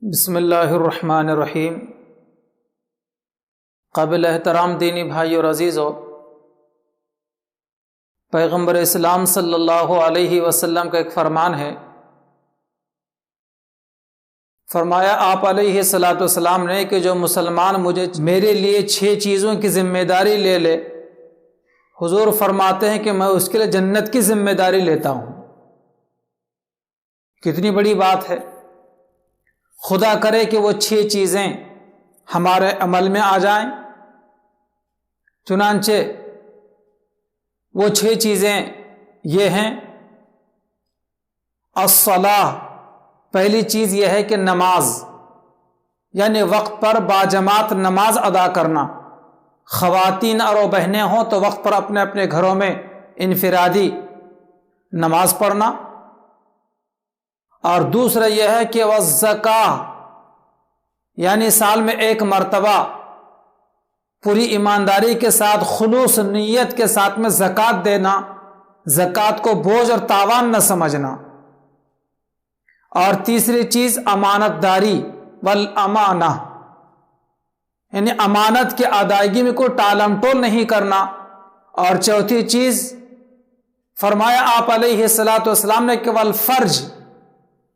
بسم اللہ الرحمن الرحیم۔ قابل احترام دینی بھائی اور عزیزو، پیغمبر اسلام صلی اللہ علیہ وسلم کا ایک فرمان ہے، فرمایا آپ علیہ الصلاۃ والسلام نے کہ جو مسلمان میرے لیے 6 چیزوں کی ذمہ داری لے لے، حضور فرماتے ہیں کہ میں اس کے لیے جنت کی ذمہ داری لیتا ہوں۔ کتنی بڑی بات ہے! خدا کرے کہ وہ 6 چیزیں ہمارے عمل میں آ جائیں۔ چنانچہ وہ 6 چیزیں یہ ہیں: الصلاۃ، پہلی چیز یہ ہے کہ نماز، یعنی وقت پر باجماعت نماز ادا کرنا۔ خواتین اور بہنیں ہوں تو وقت پر اپنے اپنے گھروں میں انفرادی نماز پڑھنا۔ اور دوسرا یہ ہے کہ والزکاۃ، یعنی سال میں 1 مرتبہ پوری ایمانداری کے ساتھ خلوص نیت کے ساتھ میں زکوٰۃ دینا، زکوٰۃ کو بوجھ اور تاوان نہ سمجھنا۔ اور تیسری چیز امانت داری والامانہ، یعنی امانت کی ادائیگی میں کوئی ٹالم ٹول نہیں کرنا۔ اور چوتھی چیز فرمایا آپ علیہ الصلاۃ والسلام نے کہ والفرج،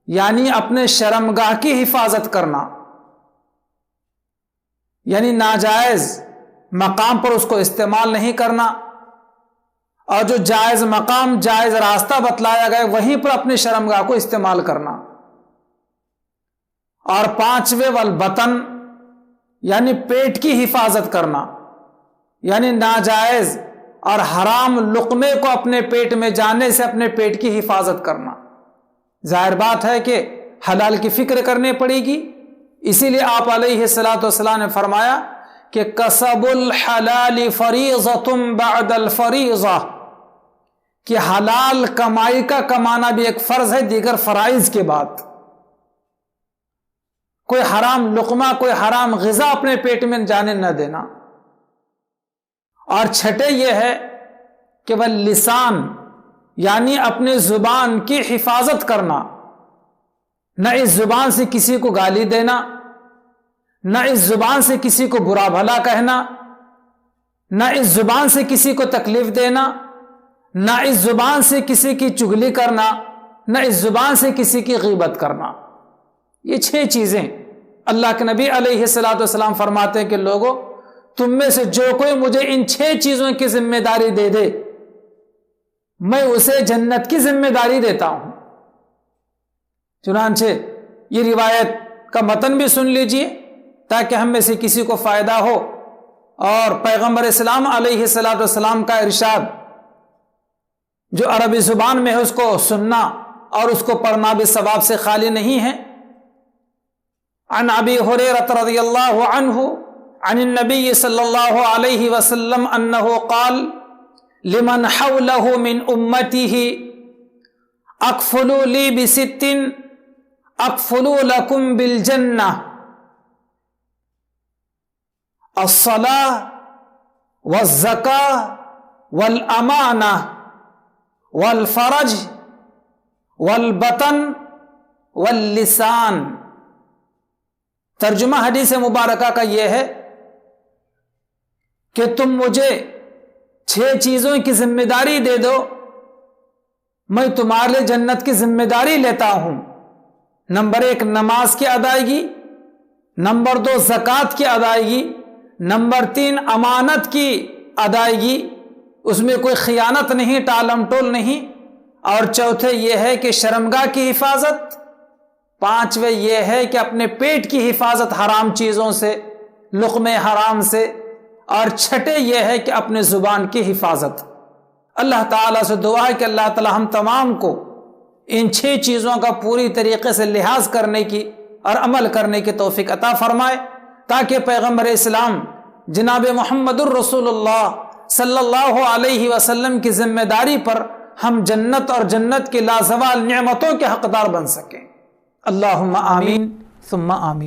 یعنی اپنے شرمگاہ کی حفاظت کرنا، یعنی ناجائز مقام پر اس کو استعمال نہیں کرنا، اور جو جائز مقام جائز راستہ بتلایا گیا وہیں پر اپنے شرمگاہ کو استعمال کرنا۔ اور 5ویں والبطن، یعنی پیٹ کی حفاظت کرنا، یعنی ناجائز اور حرام لقمے کو اپنے پیٹ میں جانے سے اپنے پیٹ کی حفاظت کرنا۔ ظاہر بات ہے کہ حلال کی فکر کرنی پڑے گی، اسی لیے آپ علیہ الصلاۃ والسلام نے فرمایا کہ کسب الحلال فریضۃ بعد الفریضہ، کہ حلال کمائی کا کمانا بھی ایک فرض ہے دیگر فرائض کے بعد۔ کوئی حرام لقمہ، کوئی حرام غذا اپنے پیٹ میں جانے نہ دینا۔ اور 6 یہ ہے کہ واللسان، یعنی اپنے زبان کی حفاظت کرنا، نہ اس زبان سے کسی کو گالی دینا، نہ اس زبان سے کسی کو برا بھلا کہنا، نہ اس زبان سے کسی کو تکلیف دینا، نہ اس زبان سے کسی کی چغلی کرنا، نہ اس زبان سے کسی کی غیبت کرنا۔ یہ 6 چیزیں اللہ کے نبی علیہ الصلاۃ والسلام فرماتے ہیں کہ لوگوں، تم میں سے جو کوئی مجھے ان 6 چیزوں کی ذمہ داری دے دے، میں اسے جنت کی ذمہ داری دیتا ہوں۔ چنانچہ یہ روایت کا متن بھی سن لیجئے تاکہ ہم میں سے کسی کو فائدہ ہو۔ اور پیغمبر اسلام علیہ الصلاۃ والسلام کا ارشاد جو عربی زبان میں ہے اس کو سننا اور اس کو پڑھنا بھی ثواب سے خالی نہیں ہے۔ عن ابی ہریرہ رضی اللہ عنہ عن النبی صلی اللہ علیہ وسلم انہ قال لمن حولہ من امتہ اکفلوا لی ب6 اکفلوا لکم بالجنہ، الصلاۃ والزکاۃ والامانہ والفرج والبطن واللسان۔ ترجمہ حدیث مبارکہ کا یہ ہے کہ تم مجھے 6 چیزوں کی ذمہ داری دے دو، میں تمہارے لیے جنت کی ذمہ داری لیتا ہوں۔ نمبر 1 نماز کی ادائیگی، نمبر 2 زکوٰۃ کی ادائیگی، نمبر 3 امانت کی ادائیگی، اس میں کوئی خیانت نہیں، ٹالم ٹول نہیں، اور چوتھے یہ ہے کہ شرمگاہ کی حفاظت، 5ویں یہ ہے کہ اپنے پیٹ کی حفاظت حرام چیزوں سے، لقمے حرام سے، اور 6 یہ ہے کہ اپنے زبان کی حفاظت۔ اللہ تعالیٰ سے دعا ہے کہ اللہ تعالیٰ ہم تمام کو ان 6 چیزوں کا پوری طریقے سے لحاظ کرنے کی اور عمل کرنے کی توفیق عطا فرمائے، تاکہ پیغمبر اسلام جناب محمد الرسول اللہ صلی اللہ علیہ وسلم کی ذمہ داری پر ہم جنت اور جنت کی لازوال نعمتوں کے حقدار بن سکیں۔ اللہم آمین ثم آمین۔